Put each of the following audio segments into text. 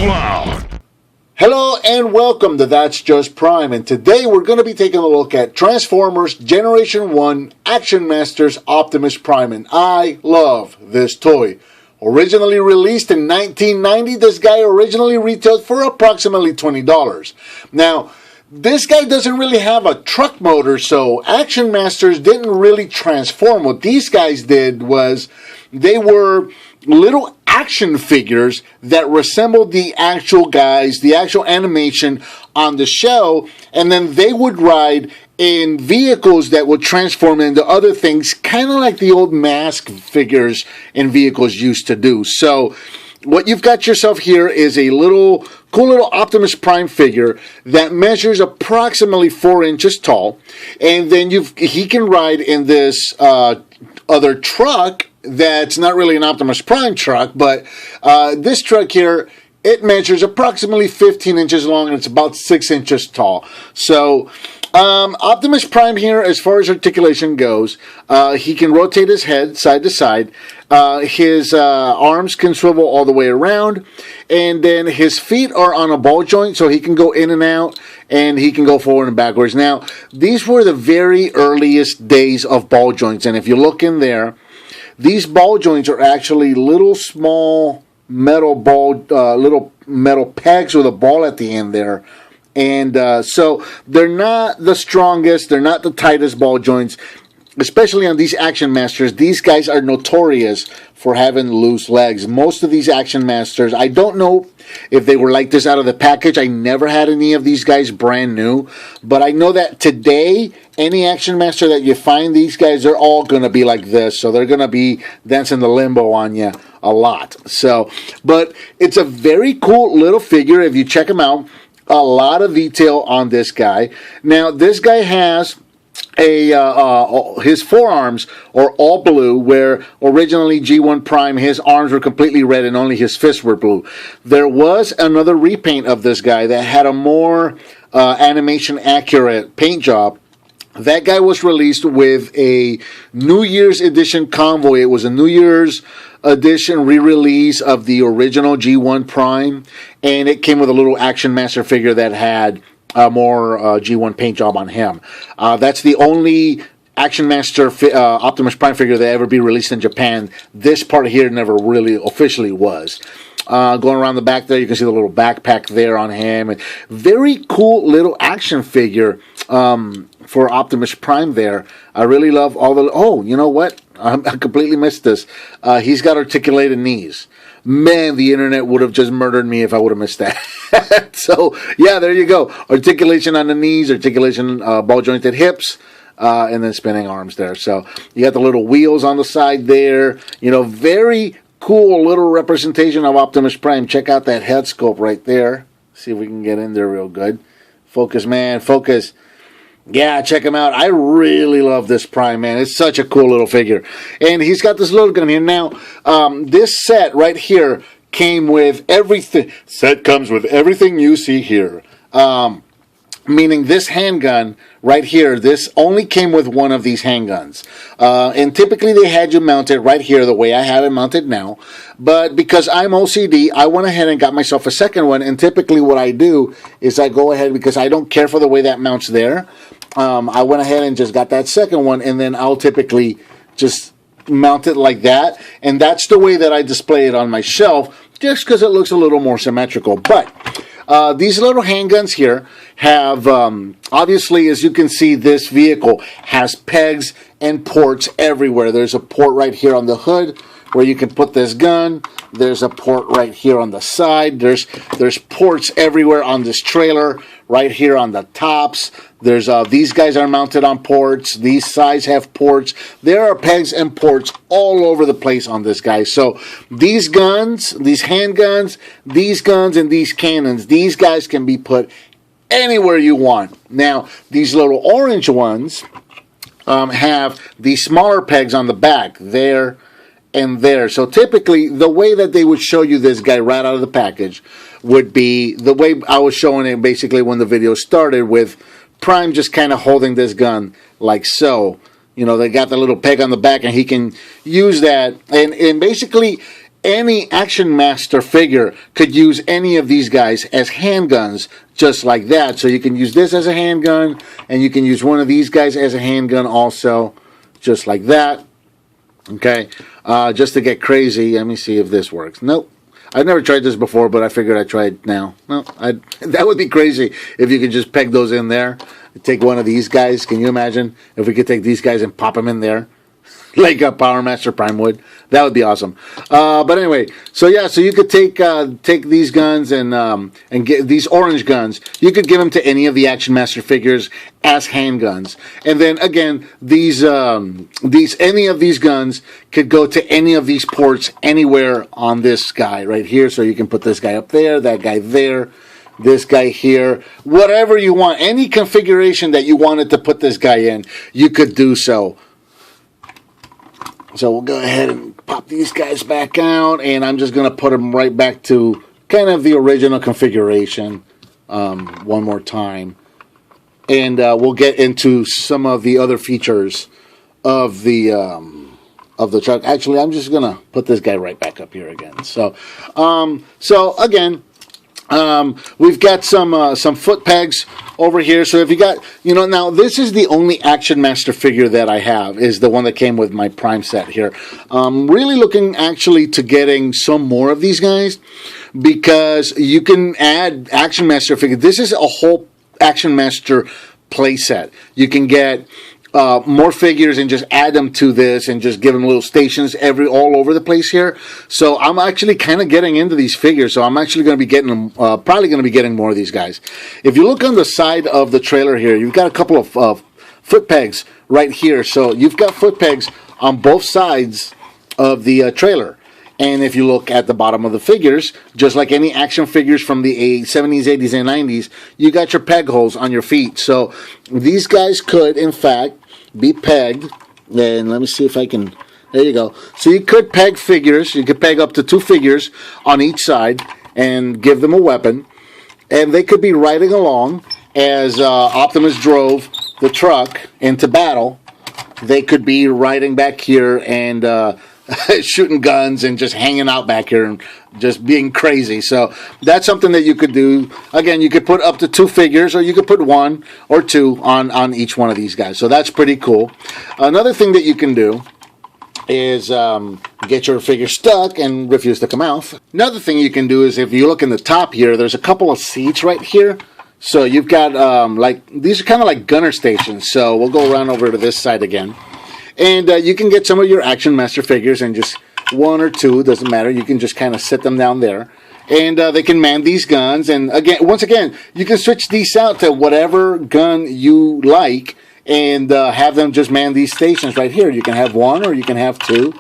loud. Hello and welcome to That's Just Prime, and today we're going to be taking a look at Transformers Generation 1 Action Masters Optimus Prime, and I love this toy. Originally released in 1990, this guy originally retailed for approximately $20. Now, this guy doesn't really have a truck motor, so Action Masters didn't really transform. What these guys did was they were little action figures that resembled the actual guys, the actual animation on the show, and then they would ride in vehicles that would transform into other things, kind of like the old mask figures and vehicles used to do. So what you've got yourself here is a cool little Optimus Prime figure that measures approximately 4 inches tall, and then he can ride in this other truck that's not really an Optimus Prime truck, but this truck here, it measures approximately 15 inches long and it's about 6 inches tall. So Optimus Prime here, as far as articulation goes, he can rotate his head side to side. His arms can swivel all the way around, and then his feet are on a ball joint, so he can go in and out, and he can go forward and backwards. Now, these were the very earliest days of ball joints, and if you look in there, these ball joints are actually little small metal little metal pegs with a ball at the end there. And so they're not the strongest, they're not the tightest ball joints, especially on these Action Masters. These guys are notorious for having loose legs. Most of these Action Masters, I don't know if they were like this out of the package. I never had any of these guys brand new, but I know that today, any Action Master that you find, these guys are all going to be like this. So they're going to be dancing the limbo on you a lot. So, but it's a very cool little figure if you check him out. A lot of detail on this guy. Now, this guy has his forearms are all blue, where originally G1 Prime, his arms were completely red and only his fists were blue. There was another repaint of this guy that had a more animation accurate paint job. That guy was released with a New Year's edition convoy. It was a New Year's edition re-release of the original G1 Prime, and it came with a little Action Master figure that had more G1 paint job on him. That's the only Action Master Optimus Prime figure that ever be released in Japan. This part here never really officially was. Going around the back there, you can see the little backpack there on him. And very cool little action figure for Optimus Prime there. I really love all the... Oh, you know what? I completely missed this. He's got articulated knees. Man, the internet would have just murdered me if I would have missed that. So, yeah, there you go. Articulation on the knees, articulation, ball-jointed hips, and then spinning arms there. So, you got the little wheels on the side there. You know, very cool little representation of Optimus Prime. Check out that head sculpt right there. See if we can get in there real good. Focus, man, focus. Yeah, check him out. I really love this Prime, man. It's such a cool little figure. And he's got this little gun here. Now, this set right here came with everything. Set comes with everything you see here. Meaning this handgun right here, this only came with one of these handguns. And typically they had you mounted right here the way I have it mounted now. But because I'm OCD, I went ahead and got myself a second one. And typically what I do is I go ahead, because I don't care for the way that mounts there, I went ahead and just got that second one, and then I'll typically just mount it like that. And that's the way that I display it on my shelf, just because it looks a little more symmetrical. But these little handguns here have, obviously, as you can see, this vehicle has pegs and ports everywhere. There's a port right here on the hood where you can put this gun. There's a port right here on the side. There's ports everywhere on this trailer, right here on the tops. There's these guys are mounted on ports. These sides have ports. There are pegs and ports all over the place on this guy. So these guns, these handguns, these guns, and these cannons, these guys can be put anywhere you want. Now, these little orange ones have these smaller pegs on the back, there and there. So typically, the way that they would show you this guy right out of the package would be the way I was showing it basically when the video started, with Prime just kind of holding this gun like so. You know, they got the little peg on the back, and he can use that. And basically, any Action Master figure could use any of these guys as handguns, just like that. So you can use this as a handgun, and you can use one of these guys as a handgun also, just like that. Okay, just to get crazy. Let me see if this works. Nope. I've never tried this before, but I figured I'd try it now. No, that would be crazy if you could just peg those in there. Take one of these guys. Can you imagine if we could take these guys and pop them in there? Like a Power Master Prime would. That would be awesome. But anyway, so yeah, so you could take these guns and get these orange guns. You could give them to any of the Action Master figures as handguns. And then again, these any of these guns could go to any of these ports anywhere on this guy right here. So you can put this guy up there, that guy there, this guy here, whatever you want, any configuration that you wanted to put this guy in, you could do so. So we'll go ahead and pop these guys back out, and I'm just going to put them right back to kind of the original configuration one more time. And we'll get into some of the other features of the truck. Actually, I'm just going to put this guy right back up here again. So again, we've got some foot pegs over here. So if you got, now this is the only Action Master figure that I have, is the one that came with my Prime set here. Really looking actually to getting some more of these guys, because you can add Action Master figure. This is a whole Action Master play set. You can get more figures and just add them to this and just give them little stations all over the place here. So I'm actually kind of getting into these figures. So I'm actually going to be getting them, probably going to be getting more of these guys. If you look on the side of the trailer here, you've got a couple of foot pegs right here. So you've got foot pegs on both sides of the trailer. And if you look at the bottom of the figures, just like any action figures from the 70s, 80s, and 90s, you got your peg holes on your feet. So these guys could, in fact, be pegged. And let me see if I can... There you go. So you could peg figures. You could peg up to 2 figures on each side and give them a weapon. And they could be riding along as Optimus drove the truck into battle. They could be riding back here and... shooting guns and just hanging out back here and just being crazy. So that's something that you could do. Again, you could put up to 2 figures, or you could put 1 or 2 on each one of these guys. So that's pretty cool. Another thing that you can do is get your figure stuck and refuse to come out. Another thing you can do is, if you look in the top here, there's a couple of seats right here. So you've got these are kind of like gunner stations. So we'll go around over to this side again. And you can get some of your Action Master figures, and just 1 or 2, doesn't matter. You can just kind of sit them down there. And they can man these guns. And once again, you can switch these out to whatever gun you like and have them just man these stations right here. You can have 1 or you can have 2.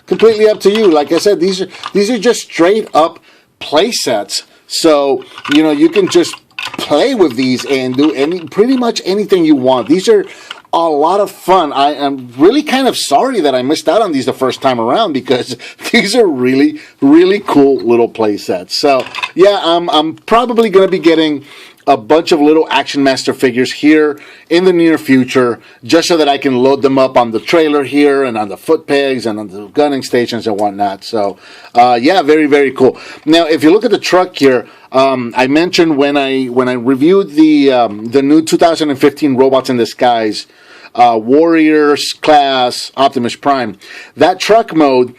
Completely up to you. Like I said, these are just straight up play sets. So, you can just play with these and do pretty much anything you want. These are a lot of fun. I am really kind of sorry that I missed out on these the first time around, because these are really, really cool little play sets. So yeah, I'm probably going to be getting a bunch of little Action Master figures here in the near future, just so that I can load them up on the trailer here and on the foot pegs and on the gunning stations and whatnot. So yeah, very, very cool. Now, if you look at the truck here, I mentioned when I reviewed the new 2015 Robots in Disguise Warriors class Optimus Prime, that truck mode,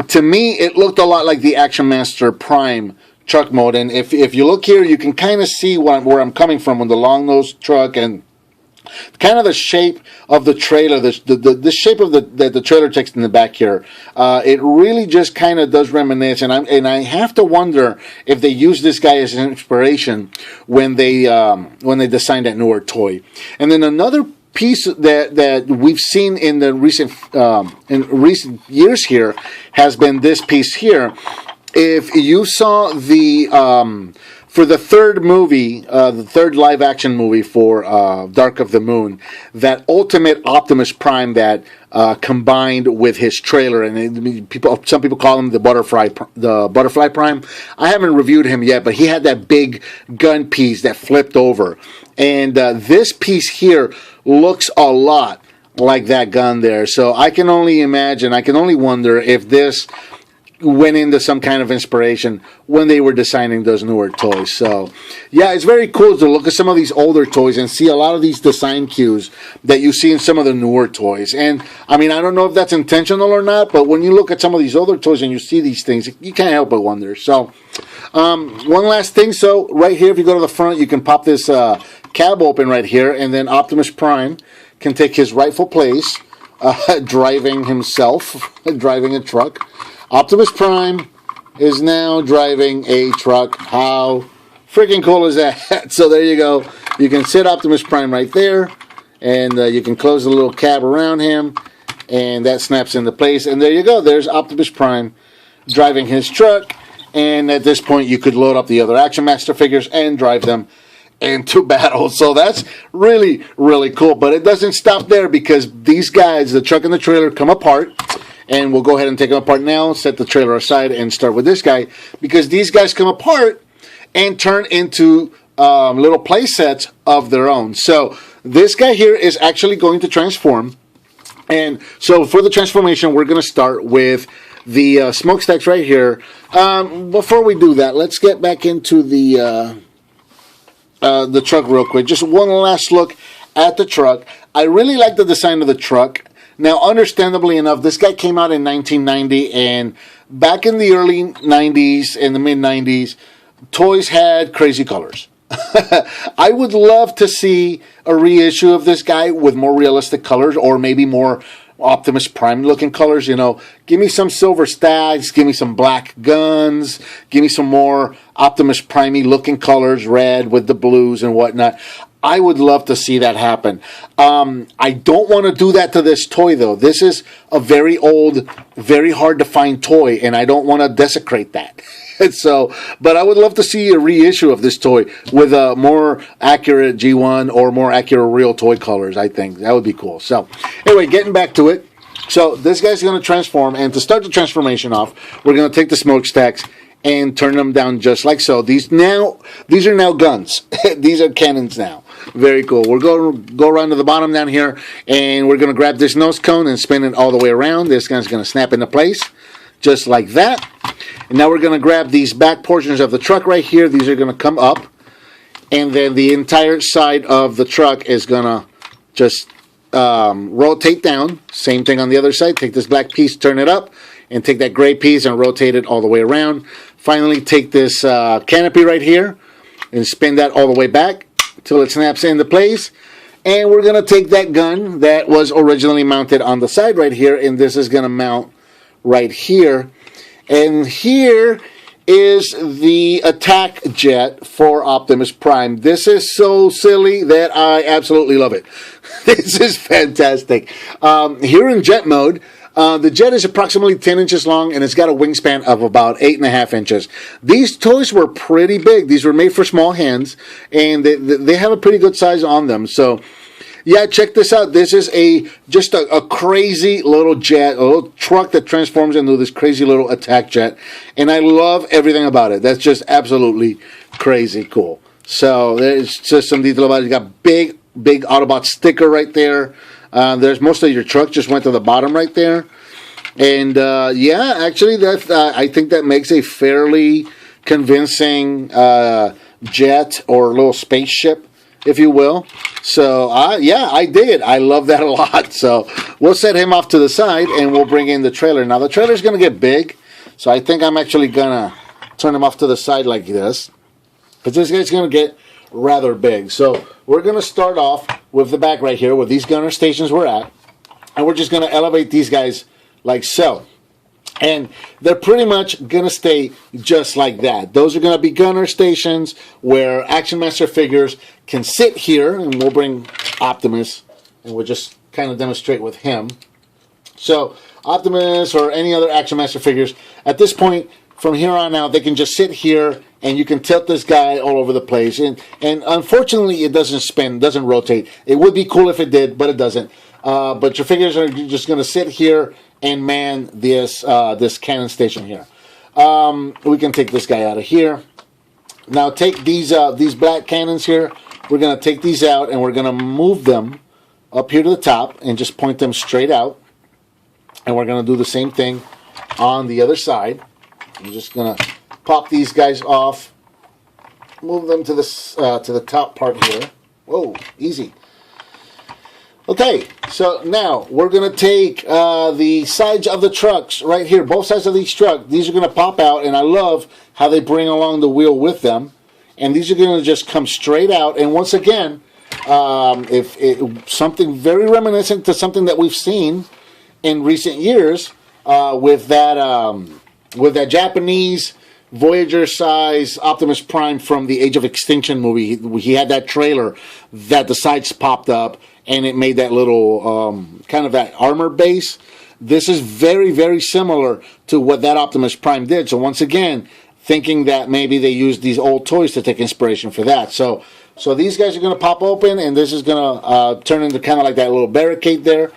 to me, it looked a lot like the Action Master Prime truck mode. And if you look here, you can kind of see where I'm coming from with the long nose truck and kind of the shape of the trailer, the shape of the trailer takes in the back here. It really just kind of does reminisce, and I have to wonder if they used this guy as an inspiration when they designed that newer toy. And then another piece that we've seen in the recent years here has been this piece here. If you saw for the third movie, the third live-action movie for Dark of the Moon, that ultimate Optimus Prime that combined with his trailer, and some people call him the Butterfly Prime. I haven't reviewed him yet, but he had that big gun piece that flipped over, and this piece here looks a lot like that gun there. So I can only imagine, I can only wonder if this went into some kind of inspiration when they were designing those newer toys. So, yeah, it's very cool to look at some of these older toys and see a lot of these design cues that you see in some of the newer toys. And, I mean, I don't know if that's intentional or not, but when you look at some of these older toys and you see these things, you can't help but wonder. So, one last thing. So, right here, if you go to the front, you can pop this cab open right here, and then Optimus Prime can take his rightful place, driving a truck. Optimus Prime is now driving a truck. How freaking cool is that? So there you go. You can sit Optimus Prime right there, and you can close the little cab around him, and that snaps into place. And there you go. There's Optimus Prime driving his truck. And at this point, you could load up the other Action Master figures and drive them into battle. So that's really, really cool. But it doesn't stop there, because these guys, the truck and the trailer, come apart. And we'll go ahead and take them apart now, set the trailer aside, and start with this guy. Because these guys come apart and turn into little play sets of their own. So this guy here is actually going to transform. And so for the transformation, we're going to start with the smokestacks right here. Before we do that, let's get back into the truck real quick. Just one last look at the truck. I really like the design of the truck. Now, understandably enough, this guy came out in 1990, and back in the early 90s, in the mid-90s, toys had crazy colors. I would love to see a reissue of this guy with more realistic colors, or maybe more Optimus Prime looking colors. You know, give me some silver stags, give me some black guns, give me some more Optimus Prime-y looking colors, red with the blues and whatnot. I would love to see that happen. I don't want to do that to this toy, though. This is a very old, very hard to find toy, and I don't want to desecrate that. So, but I would love to see a reissue of this toy with a more accurate G1 or more accurate real toy colors. I think that would be cool. So, anyway, getting back to it. So, this guy's going to transform, and to start the transformation off, we're going to take the smokestacks and turn them down just like so. These are now guns. These are cannons now. Very cool. We're going to go around to the bottom down here, and we're going to grab this nose cone and spin it all the way around. This guy's going to snap into place just like that. And now we're going to grab these back portions of the truck right here. These are going to come up, and then the entire side of the truck is going to just rotate down. Same thing on the other side. Take this black piece, turn it up, and take that gray piece and rotate it all the way around. Finally, take this canopy right here and spin that all the way back until it snaps into place. And we're going to take that gun that was originally mounted on the side right here, and this is going to mount right here. And here is the attack jet for Optimus Prime. This is so silly that I absolutely love it. This is fantastic. Here in jet mode, the jet is approximately 10 inches long, and it's got a wingspan of about 8.5 inches. These toys were pretty big. These were made for small hands, and they have a pretty good size on them. So, yeah, check this out. This is just a crazy little jet, a little truck that transforms into this crazy little attack jet. And I love everything about it. That's just absolutely crazy cool. So there's just some detail about it. You got big Autobot sticker right there. There's most of your truck just went to the bottom right there. And yeah, actually, I think that makes a fairly convincing jet or little spaceship, if you will. So, yeah, I dig it. I love that a lot. So, we'll set him off to the side, and we'll bring in the trailer. Now, the trailer's going to get big, so I think I'm actually going to turn him off to the side like this, because this guy's going to get rather big. So, we're going to start off with the back right here, where these gunner stations were at, and we're just going to elevate these guys like so. And they're pretty much going to stay just like that. Those are going to be gunner stations where Action Master figures can sit here. And we'll bring Optimus, and we'll just kind of demonstrate with him. So Optimus or any other Action Master figures, at this point, from here on out, they can just sit here, and you can tilt this guy all over the place. And unfortunately, it doesn't spin, doesn't rotate. It would be cool if it did, but it doesn't. But your figures are just going to sit here and man this cannon station here. We can take this guy out of here. Now take these black cannons here. We're going to take these out, and we're going to move them up here to the top and just point them straight out. And we're going to do the same thing on the other side. I'm just gonna pop these guys off, move them to the top part here. Whoa, easy. Okay, so now we're gonna take the sides of the trucks right here, both sides of these trucks. These are gonna pop out, and I love how they bring along the wheel with them. And these are gonna just come straight out. And once again, something very reminiscent to something that we've seen in recent years with that Japanese Voyager size Optimus Prime from the Age of Extinction movie. He had that trailer that the sides popped up and it made that little kind of that armor base. This is very, very similar to what that Optimus Prime did. So once again, thinking that maybe they used these old toys to take inspiration for that. So these guys are going to pop open, and this is going to turn into kind of like that little barricade there.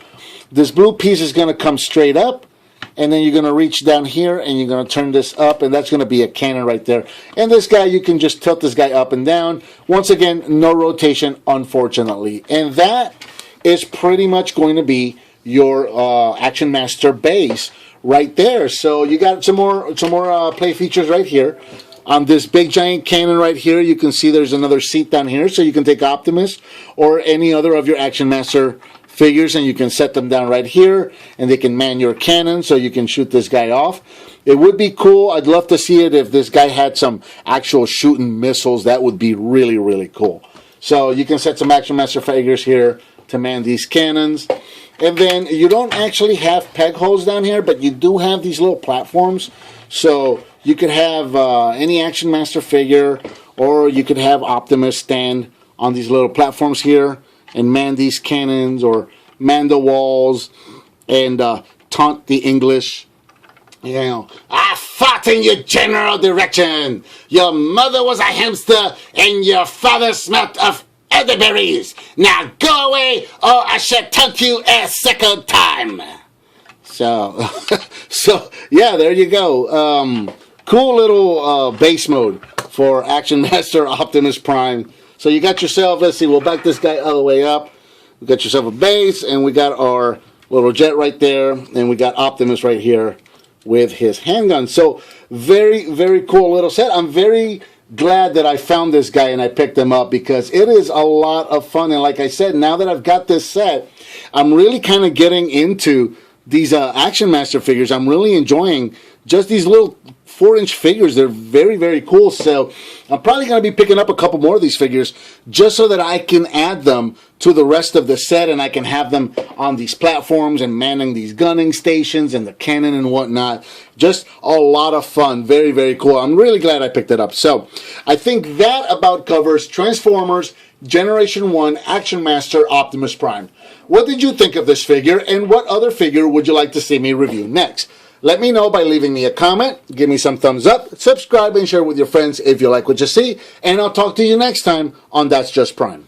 This blue piece is going to come straight up, and then you're going to reach down here, and you're going to turn this up, and that's going to be a cannon right there. And this guy, you can just tilt this guy up and down. Once again, no rotation, unfortunately. And that is pretty much going to be your Action Master base right there. So you got some more play features right here. On this big giant cannon right here, you can see there's another seat down here, so you can take Optimus or any other of your Action Master figures, and you can set them down right here, and they can man your cannon, so you can shoot this guy off. It would be cool. I'd love to see it if this guy had some actual shooting missiles. That would be really, really cool. So you can set some Action Master figures here to man these cannons. And then you don't actually have peg holes down here, but you do have these little platforms. So you could have any Action Master figure, or you could have Optimus stand on these little platforms here and man these cannons, or man the walls and taunt the English. You know, I fought in your general direction. Your mother was a hamster and your father smelt of elderberries. Now go away, or I shall taunt you a second time. So, yeah, there you go. Cool little base mode for Action Master Optimus Prime. So you got yourself, let's see, we'll back this guy all the way up. We got yourself a base, and we got our little jet right there, and we got Optimus right here with his handgun. So very, very cool little set. I'm very glad that I found this guy and I picked him up, because it is a lot of fun. And like I said, now that I've got this set, I'm really kind of getting into these Action Master figures. I'm really enjoying just these little 4-inch figures. They're very, very cool. So I'm probably going to be picking up a couple more of these figures just so that I can add them to the rest of the set, and I can have them on these platforms and manning these gunning stations and the cannon and whatnot. Just a lot of fun. Very, very cool. I'm really glad I picked it up. So I think that about covers Transformers Generation 1 Action Master Optimus Prime. What did you think of this figure, and what other figure would you like to see me review next? Let me know by leaving me a comment, give me some thumbs up, subscribe and share with your friends if you like what you see, and I'll talk to you next time on That's Just Prime.